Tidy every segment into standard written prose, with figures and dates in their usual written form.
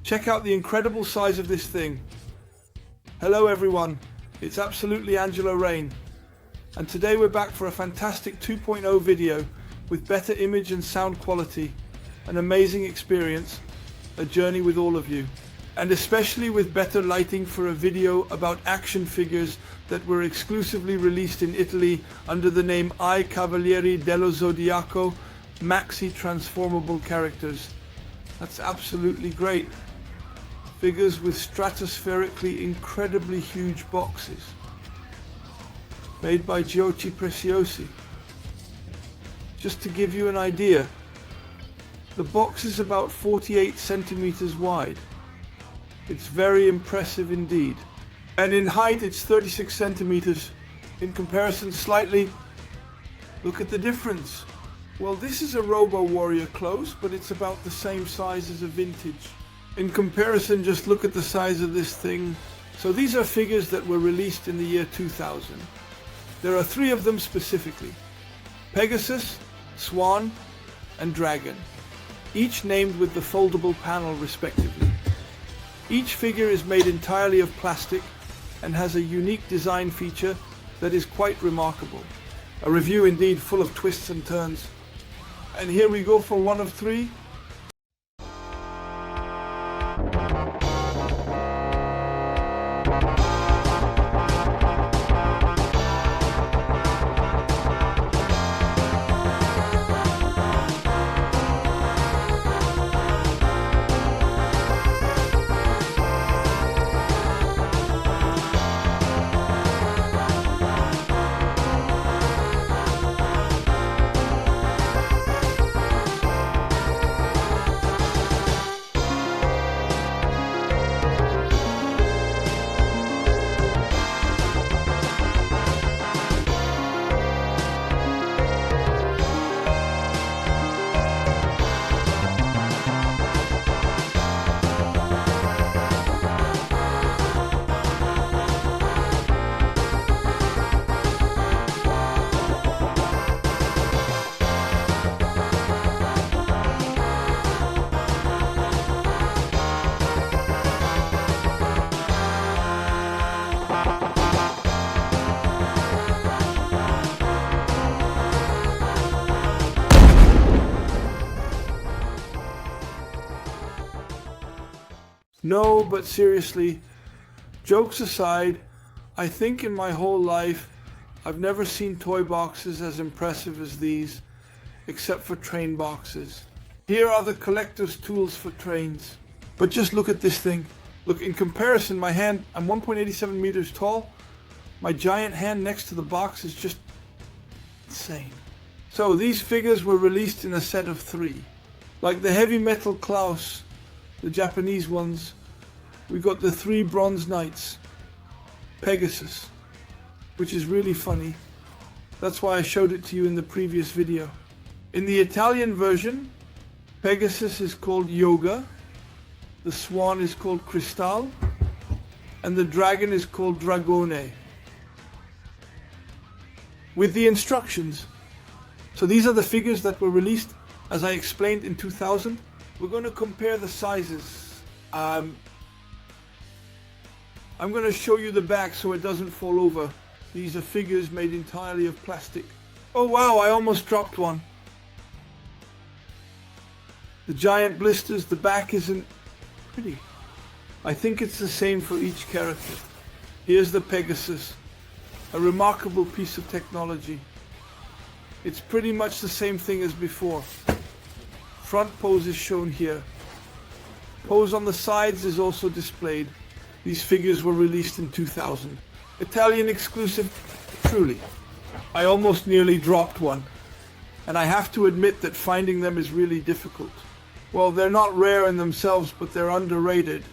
Check out the incredible size of this thing. Hello everyone, it's absolutely Angelo Rain, and today we're back for a fantastic 2.0 video with better image and sound quality, an amazing experience, a journey with all of you, and especially with better lighting for a video about action figures that were exclusively released in Italy under the name I Cavalieri dello Zodiaco Maxi Transformable Characters. That's absolutely great. Figures with stratospherically incredibly huge boxes. Made by Giochi Preziosi. Just to give you an idea, the box is about 48 centimeters wide. It's very impressive indeed. And in height it's 36 centimeters. In comparison slightly, look at the difference. Well, this is a Robo Warrior close, but it's about the same size as a vintage. In comparison, just look at the size of this thing. So these are figures that were released in the year 2000. There are 3 of them specifically: Pegasus, Swan, and Dragon, each named with the foldable panel respectively. Each figure is made entirely of plastic and has a unique design feature that is quite remarkable. A review indeed full of twists and turns. And here we go for one of 3. No, but seriously, jokes aside, I think in my whole life I've never seen toy boxes as impressive as these, except for train boxes. Here are the collector's tools for trains. But just look at this thing. Look, in comparison, my hand, I'm 1.87 meters tall. My giant hand next to the box is just insane. So these figures were released in a set of 3. Like the heavy metal Klaus, the Japanese ones, we got the 3 bronze knights, Pegasus, which is really funny. That's why I showed it to you in the previous video. In the Italian version, Pegasus is called Yoga, the Swan is called Cristal, and the Dragon is called Dragone. With the instructions. So these are the figures that were released, as I explained, in 2000. We're going to compare the sizes. I'm going to show you the back so it doesn't fall over. These are figures made entirely of plastic. Oh wow, I almost dropped one. The giant blisters, the back isn't pretty. I think it's the same for each character. Here's the Pegasus, a remarkable piece of technology. It's pretty much the same thing as before. Front pose is shown here. Pose on the sides is also displayed. These figures were released in 2000. Italian exclusive, truly. I almost nearly dropped one. And I have to admit that finding them is really difficult. Well, they're not rare in themselves, but they're underrated.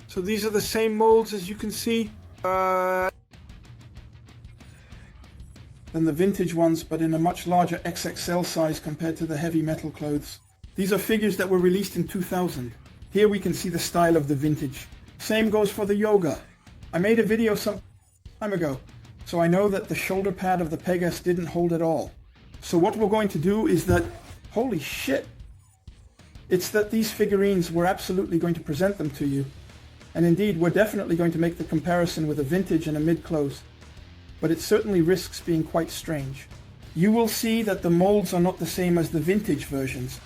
So these are the same molds, as you can see. Than the vintage ones, but in a much larger XXL size compared to the heavy metal clothes. These are figures that were released in 2000. Here we can see the style of the vintage. Same goes for the Yoga. I made a video some time ago, so I know that the shoulder pad of the Pegasus didn't hold at all. So what we're going to do is that, holy shit, It's that these figurines, we're absolutely going to present them to you. And indeed, we're definitely going to make the comparison with a vintage and a mid-close. But it certainly risks being quite strange. You will see that the molds are not the same as the vintage versions.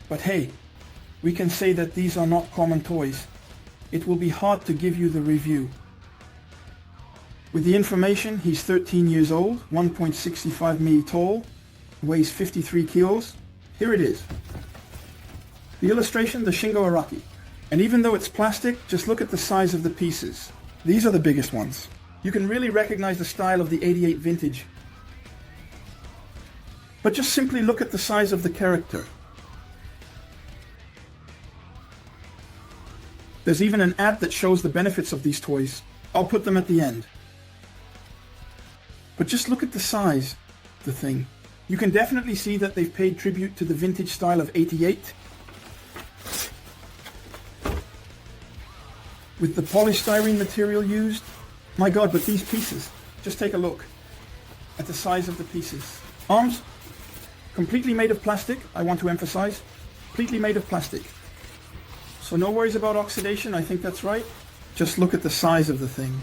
But hey, we can say that these are not common toys. It will be hard to give you the review. With the information, he's 13 years old, 1.65 meters tall, weighs 53 kilos. Here it is. The illustration, the Shingo Araki. And even though it's plastic, just look at the size of the pieces. These are the biggest ones. You can really recognize the style of the 88 vintage. But just simply look at the size of the character. There's even an ad that shows the benefits of these toys. I'll put them at the end. But just look at the size of the thing. You can definitely see that they've paid tribute to the vintage style of 88. With the polystyrene material used. My god, but these pieces. Just take a look at the size of the pieces. Arms, completely made of plastic, I want to emphasize. Completely made of plastic. So no worries about oxidation, I think that's right. Just look at the size of the thing.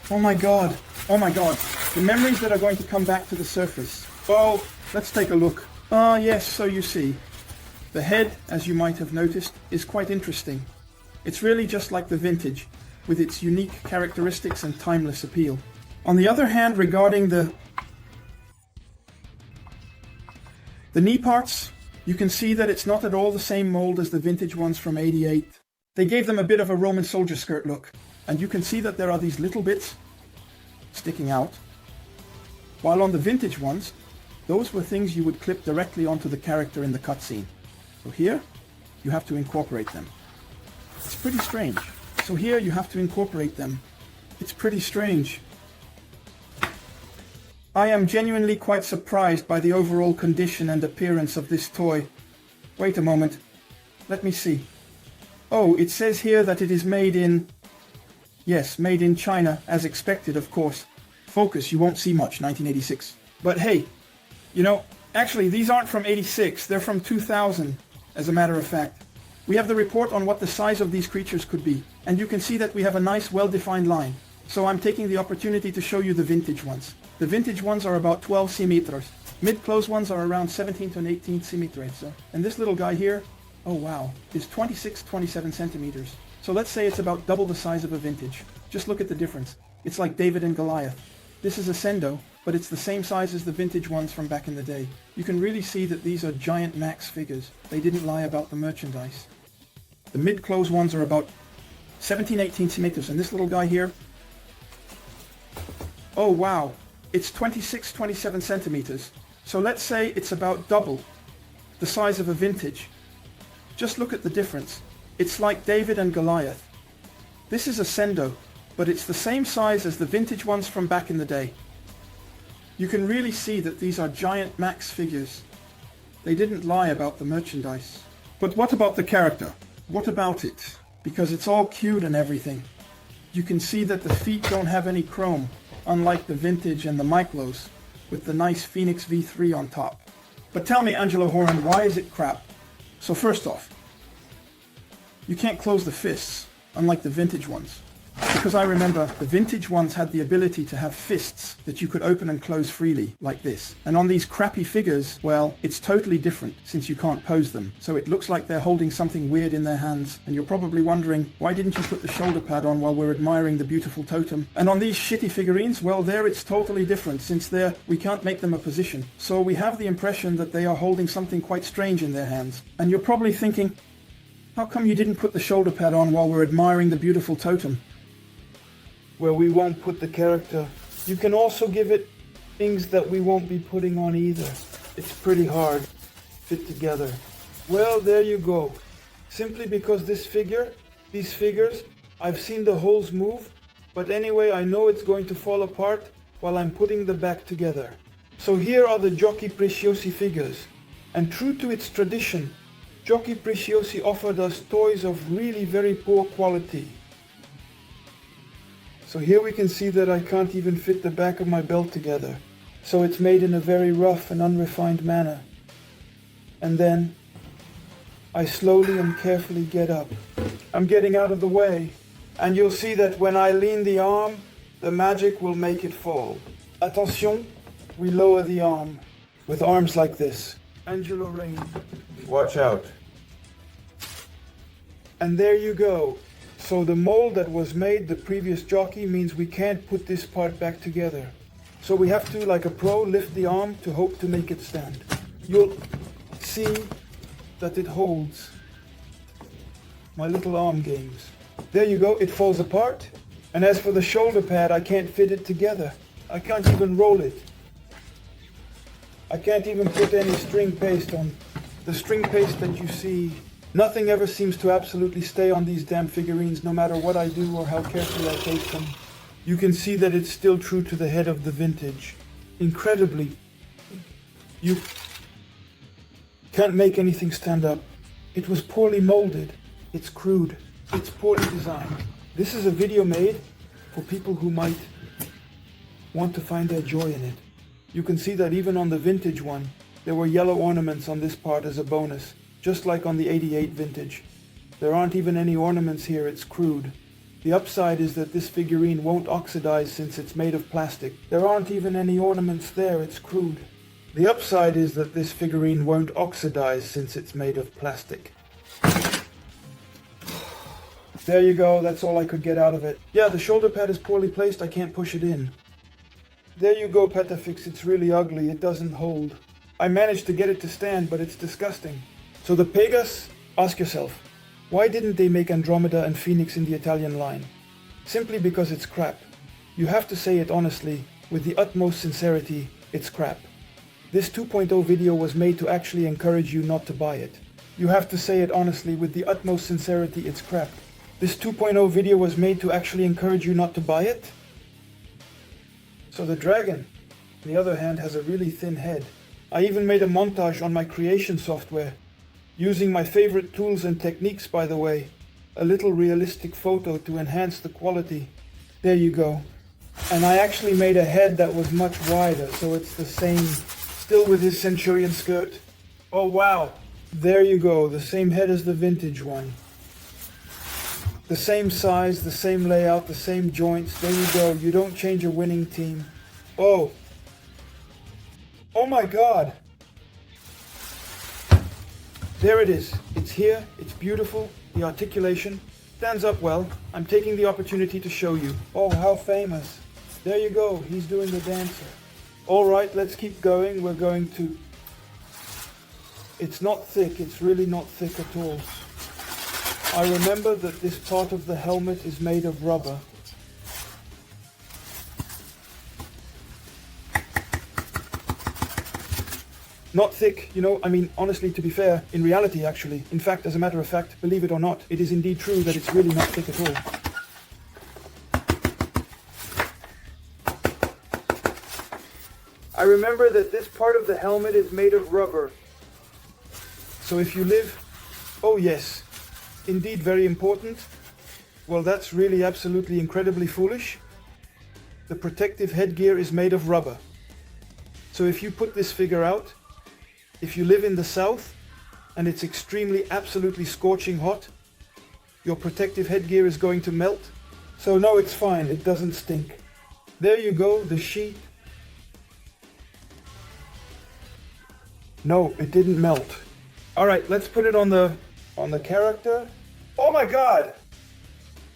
Oh my god, the memories that are going to come back to the surface. Oh, let's take a look. Ah yes, so you see. The head, as you might have noticed, is quite interesting. It's really just like the vintage, with its unique characteristics and timeless appeal. On the other hand, regarding the knee parts, you can see that it's not at all the same mold as the vintage ones from 88. They gave them a bit of a Roman soldier skirt look, and you can see that there are these little bits sticking out. While on the vintage ones, those were things you would clip directly onto the character in the cutscene. So here, you have to incorporate them. It's pretty strange. So here you have to incorporate them. It's pretty strange. I am genuinely quite surprised by the overall condition and appearance of this toy. Wait a moment. Let me see. Oh, it says here that it is made in... Yes, made in China, as expected, of course. Focus, you won't see much, 1986. But hey, you know, actually these aren't from 86, they're from 2000, as a matter of fact. We have the report on what the size of these creatures could be, and you can see that we have a nice, well-defined line. So I'm taking the opportunity to show you the vintage ones. The vintage ones are about 12 centimeters. Mid-close ones are around 17 to 18 centimeters. And this little guy here, oh wow, is 27 centimeters. So let's say it's about double the size of a vintage. Just look at the difference. It's like David and Goliath. This is a Sendo, but it's the same size as the vintage ones from back in the day. You can really see that these are giant max figures. They didn't lie about the merchandise. The mid-close ones are about 17-18 centimeters, and this little guy here, oh wow, it's 26-27 centimeters. So let's say it's about double the size of a vintage. Just look at the difference. It's like David and Goliath. This is a Sendo, but it's the same size as the vintage ones from back in the day. You can really see that these are giant max figures. They didn't lie about the merchandise. But what about the character? What about it? Because it's all cute and everything. You can see that the feet don't have any chrome, unlike the vintage and the micros, with the nice Phoenix V3 on top. But tell me, Angelo Rain, why is it crap? So first off, you can't close the fists, unlike the vintage ones. Because I remember the vintage ones had the ability to have fists that you could open and close freely, like this. And on these crappy figures, well, it's totally different since you can't pose them. So it looks like they're holding something weird in their hands. And you're probably wondering, why didn't you put the shoulder pad on while we're admiring the beautiful totem? And on these shitty figurines, well, there it's totally different, since there we can't make them a position. So we have the impression that they are holding something quite strange in their hands. And you're probably thinking, how come you didn't put the shoulder pad on while we're admiring the beautiful totem? Where we won't put the character. You can also give it things that we won't be putting on either. It's pretty hard. Fit together. Well, there you go. Simply because these figures, I've seen the holes move, but anyway, I know it's going to fall apart while I'm putting the back together. So here are the Giochi Preziosi figures. And true to its tradition, Giochi Preziosi offered us toys of really very poor quality. So here we can see that I can't even fit the back of my belt together. So it's made in a very rough and unrefined manner. And then I slowly and carefully get up. I'm getting out of the way. And you'll see that when I lean the arm, the magic will make it fall. Attention, we lower the arm with arms like this. Angelo Rain. Watch out. And there you go. So the mold that was made the previous jockey means we can't put this part back together. So we have to, like a pro, lift the arm to hope to make it stand. You'll see that it holds. My little arm games. There you go, it falls apart. And as for the shoulder pad, I can't fit it together. I can't even roll it. I can't even put any string paste on. The string paste that you see, nothing ever seems to absolutely stay on these damn figurines, no matter what I do or how carefully I take them. You can see that it's still true to the head of the vintage. Incredibly. You can't make anything stand up. It was poorly molded. It's crude. It's poorly designed. This is a video made for people who might want to find their joy in it. You can see that even on the vintage one, there were yellow ornaments on this part as a bonus, just like on the 88 vintage. There aren't even any ornaments here, it's crude. The upside is that this figurine won't oxidize since it's made of plastic. There aren't even any ornaments there, it's crude. The upside is that this figurine won't oxidize since it's made of plastic. There you go, that's all I could get out of it. Yeah, the shoulder pad is poorly placed, I can't push it in. There you go, Petafix, it's really ugly, it doesn't hold. I managed to get it to stand, but it's disgusting. So the Pegas, ask yourself, why didn't they make Andromeda and Phoenix in the Italian line? Simply because it's crap. You have to say it honestly, with the utmost sincerity, it's crap. This 2.0 video was made to actually encourage you not to buy it. You have to say it honestly, with the utmost sincerity, it's crap. This 2.0 video was made to actually encourage you not to buy it? So the dragon, on the other hand, has a really thin head. I even made a montage on my creation software, using my favorite tools and techniques, by the way. A little realistic photo to enhance the quality. There you go. And I actually made a head that was much wider, so it's the same, still with his centurion skirt. Oh wow! There you go, the same head as the vintage one. The same size, the same layout, the same joints. There you go, you don't change a winning team. Oh! Oh my god! There it is. It's here, it's beautiful, the articulation stands up well. I'm taking the opportunity to show you. Oh, how famous. There you go, he's doing the dancer. Alright, let's keep going. We're going to... It's not thick, it's really not thick at all. I remember that this part of the helmet is made of rubber. Not thick, you know, I mean, honestly, to be fair, in reality, actually. In fact, as a matter of fact, believe it or not, it is indeed true that it's really not thick at all. I remember that this part of the helmet is made of rubber. So if you live... Oh yes, indeed very important. Well, that's really absolutely incredibly foolish. The protective headgear is made of rubber. So if you put this figure out, if you live in the south and it's extremely absolutely scorching hot, your protective headgear is going to melt. So no, it's fine, it doesn't stink. There you go, the sheet. No, it didn't melt. Alright, let's put it on the character. Oh my god!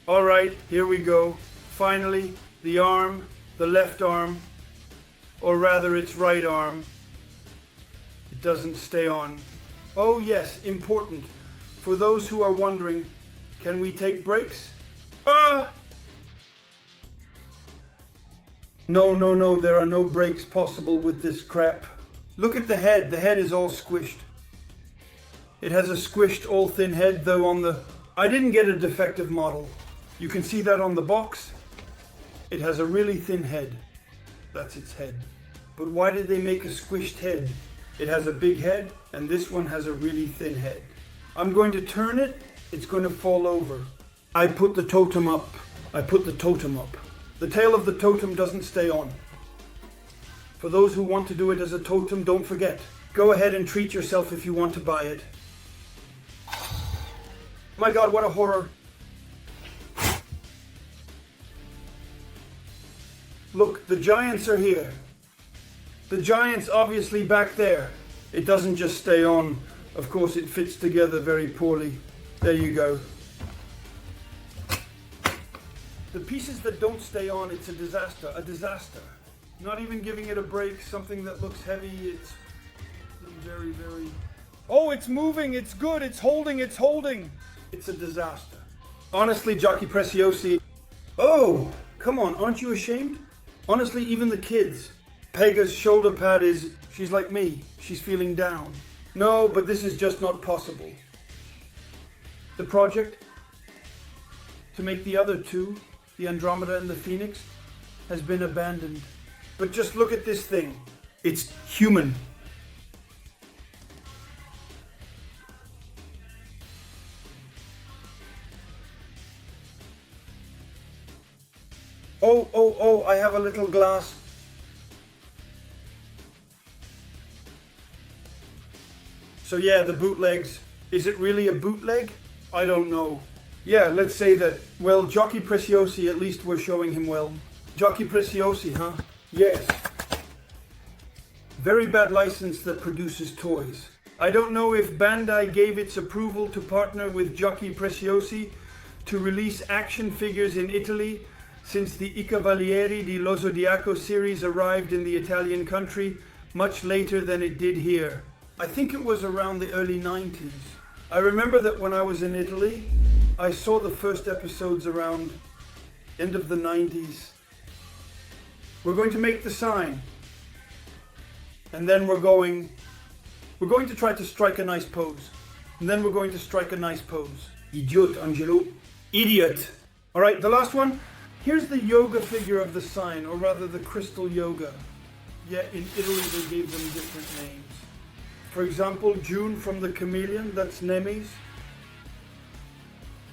Alright, here we go. Finally, the arm, the left arm, or rather its right arm. It doesn't stay on. Oh yes, important. For those who are wondering, can we take breaks? No, there are no breaks possible with this crap. Look at the head is all squished. It has a squished all thin head, though on the... I didn't get a defective model. You can see that on the box. It has a really thin head. That's its head. But why did they make a squished head? It has a big head, and this one has a really thin head. I'm going to turn it, it's going to fall over. I put the totem up. The tail of the totem doesn't stay on. For those who want to do it as a totem, don't forget. Go ahead and treat yourself if you want to buy it. My God, what a horror. Look, the giants are here. The giant's obviously back there. It doesn't just stay on. Of course, it fits together very poorly. There you go. The pieces that don't stay on, it's a disaster. A disaster. Not even giving it a break, something that looks heavy, it's very, very... Oh, it's moving, it's good, it's holding, it's holding. It's a disaster. Honestly, Giochi Preziosi... Oh, come on, aren't you ashamed? Honestly, even the kids. Pega's shoulder pad is... She's like me, she's feeling down. No, but this is just not possible. The project to make the other two, the Andromeda and the Phoenix, has been abandoned. But just look at this thing. It's human. Oh, I have a little glass. So yeah, the bootlegs. Is it really a bootleg? I don't know. Yeah, let's say that. Well, Giochi Preziosi, at least we're showing him well. Giochi Preziosi, huh? Yes. Very bad license that produces toys. I don't know if Bandai gave its approval to partner with Giochi Preziosi to release action figures in Italy since the I Cavalieri dello Zodiaco series arrived in the Italian country much later than it did here. I think it was around the early 90s. I remember that when I was in Italy, I saw the first episodes around end of the 90s. We're going to make the sign. And then we're going to try to strike a nice pose. And then we're going to strike a nice pose. Idiot, Angelo. Idiot. All right, the last one. Here's the yoga figure of the sign, or rather the crystal yoga. Yeah, in Italy they gave them different names. For example, June from the chameleon, that's Nemes.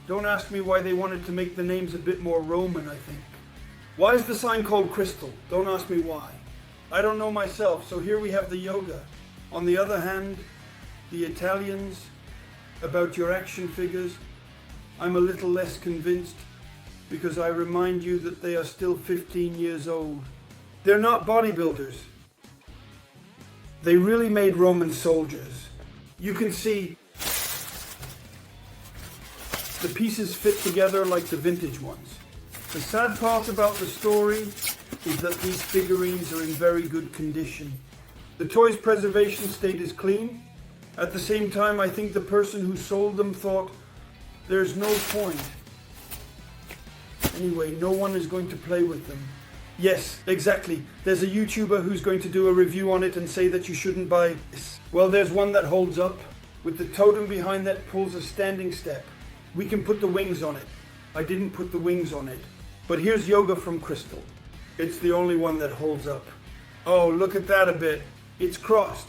Don't ask me why they wanted to make the names a bit more Roman, I think. Why is the sign called crystal? Don't ask me why. I don't know myself, so here we have the yoga. On the other hand, the Italians, about your action figures, I'm a little less convinced because I remind you that they are still 15 years old. They're not bodybuilders. They really made Roman soldiers. You can see the pieces fit together like the vintage ones. The sad part about the story is that these figurines are in very good condition. The toy's preservation state is clean. At the same time, I think the person who sold them thought, there's no point. Anyway, no one is going to play with them. Yes, exactly. There's a YouTuber who's going to do a review on it and say that you shouldn't buy this. Well, there's one that holds up. With the totem behind that pulls a standing step. We can put the wings on it. I didn't put the wings on it. But here's Yoga from Crystal. It's the only one that holds up. Oh, look at that a bit. It's crossed.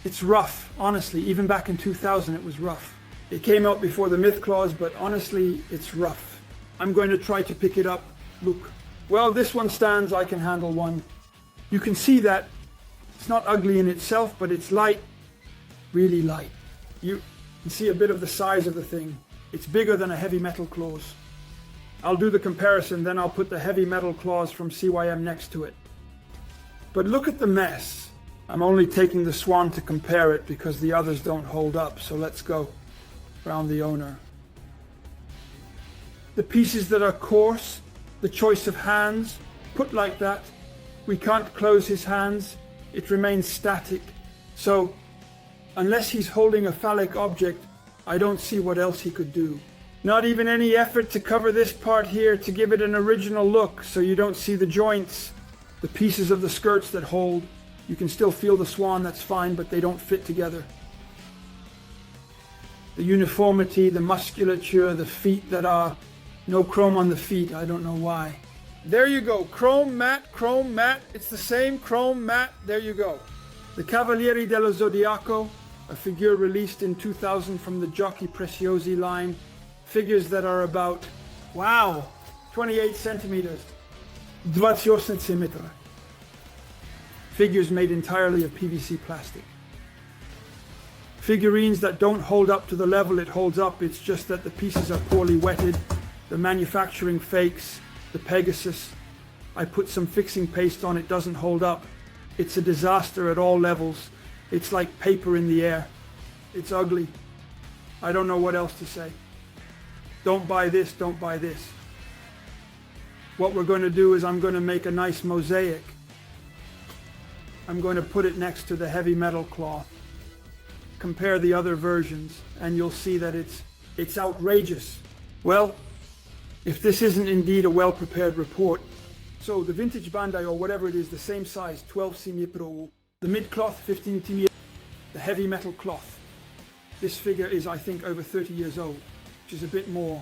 It's rough, honestly. Even back in 2000, it was rough. It came out before the myth clause, but honestly, it's rough. I'm going to try to pick it up. Look. Well, this one stands. I can handle one. You can see that it's not ugly in itself, but it's light. Really light. You can see a bit of the size of the thing. It's bigger than a heavy metal claws. I'll do the comparison, then I'll put the heavy metal claws from CYM next to it. But look at the mess. I'm only taking the swan to compare it because the others don't hold up, so let's go around the owner. The pieces that are coarse, the choice of hands, put like that. We can't close his hands, it remains static. So, unless he's holding a phallic object, I don't see what else he could do. Not even any effort to cover this part here to give it an original look so you don't see the joints, the pieces of the skirts that hold. You can still feel the swan, that's fine, but they don't fit together. The uniformity, the musculature, the feet that are no chrome on the feet, I don't know why. There you go, chrome matte, it's the same chrome matte, there you go. The Cavalieri dello Zodiaco, a figure released in 2000 from the Giochi Preziosi line. Figures that are about, wow, 28 centimeters, 28 centimeters. figures made entirely of PVC plastic. Figurines that don't hold up to the level it holds up, it's just that the pieces are poorly wetted, the manufacturing fakes, the Pegasus. I put some fixing paste on, it doesn't hold up. It's a disaster at all levels. It's like paper in the air. It's ugly. I don't know what else to say. Don't buy this, don't buy this. What we're going to do is I'm going to make a nice mosaic. I'm going to put it next to the heavy metal cloth. Compare the other versions and you'll see that it's outrageous. Well, if this isn't indeed a well-prepared report. So the vintage Bandai, or whatever it is, the same size, 12 cm pro, the mid-cloth 15 cm, the heavy metal cloth. This figure is, I think, over 30 years old, which is a bit more.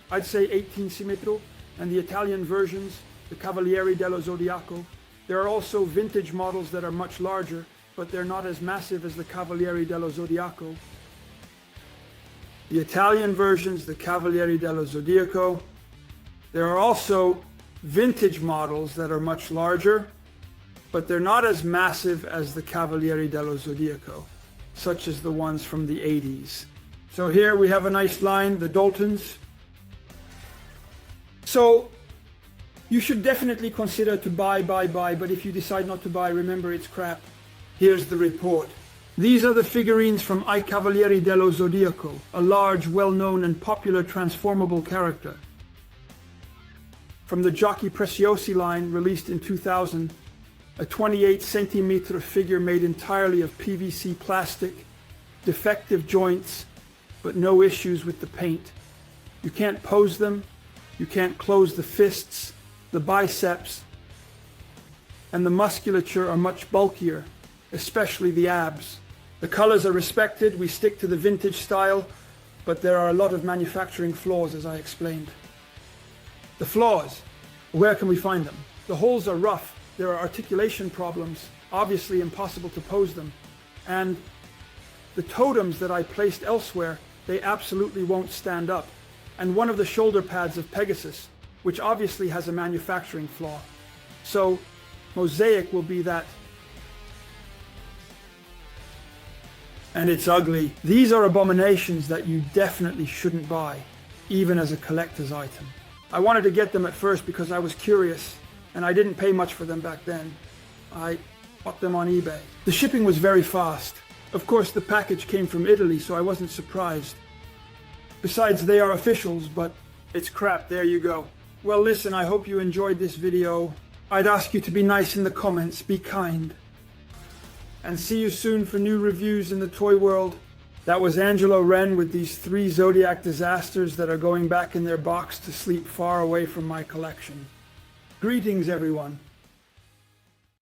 I'd say 18 cm pro, and the Italian versions, the Cavalieri dello Zodiaco. There are also vintage models that are much larger, but they're not as massive as the Cavalieri dello Zodiaco. The Italian versions, the Cavalieri dello Zodiaco. There are also vintage models that are much larger, but they're not as massive as the Cavalieri dello Zodiaco, such as the ones from the 80s. So here we have a nice line, the Daltons. So you should definitely consider to buy, but if you decide not to buy, remember it's crap. Here's the report. These are the figurines from I Cavalieri dello Zodiaco, a large, well-known and popular transformable character. From the Giochi Preziosi line, released in 2000, a 28 centimeter figure made entirely of PVC plastic, defective joints, but no issues with the paint. You can't pose them, you can't close the fists, the biceps, and the musculature are much bulkier, especially the abs. The colors are respected, we stick to the vintage style, but there are a lot of manufacturing flaws, as I explained. The flaws, where can we find them? The holes are rough, there are articulation problems, obviously impossible to pose them, and the totems that I placed elsewhere, they absolutely won't stand up, and one of the shoulder pads of Pegasus, which obviously has a manufacturing flaw. So, mosaic will be that. And it's ugly. These are abominations that you definitely shouldn't buy, even as a collector's item. I wanted to get them at first because I was curious, and I didn't pay much for them back then. I bought them on eBay. The shipping was very fast. Of course, the package came from Italy, so I wasn't surprised. Besides, they are officials, but it's crap. There you go. Well, listen, I hope you enjoyed this video. I'd ask you to be nice in the comments, be kind. And see you soon for new reviews in the toy world. That was Angelo Rain with these 3 Zodiac disasters that are going back in their box to sleep far away from my collection. Greetings, everyone.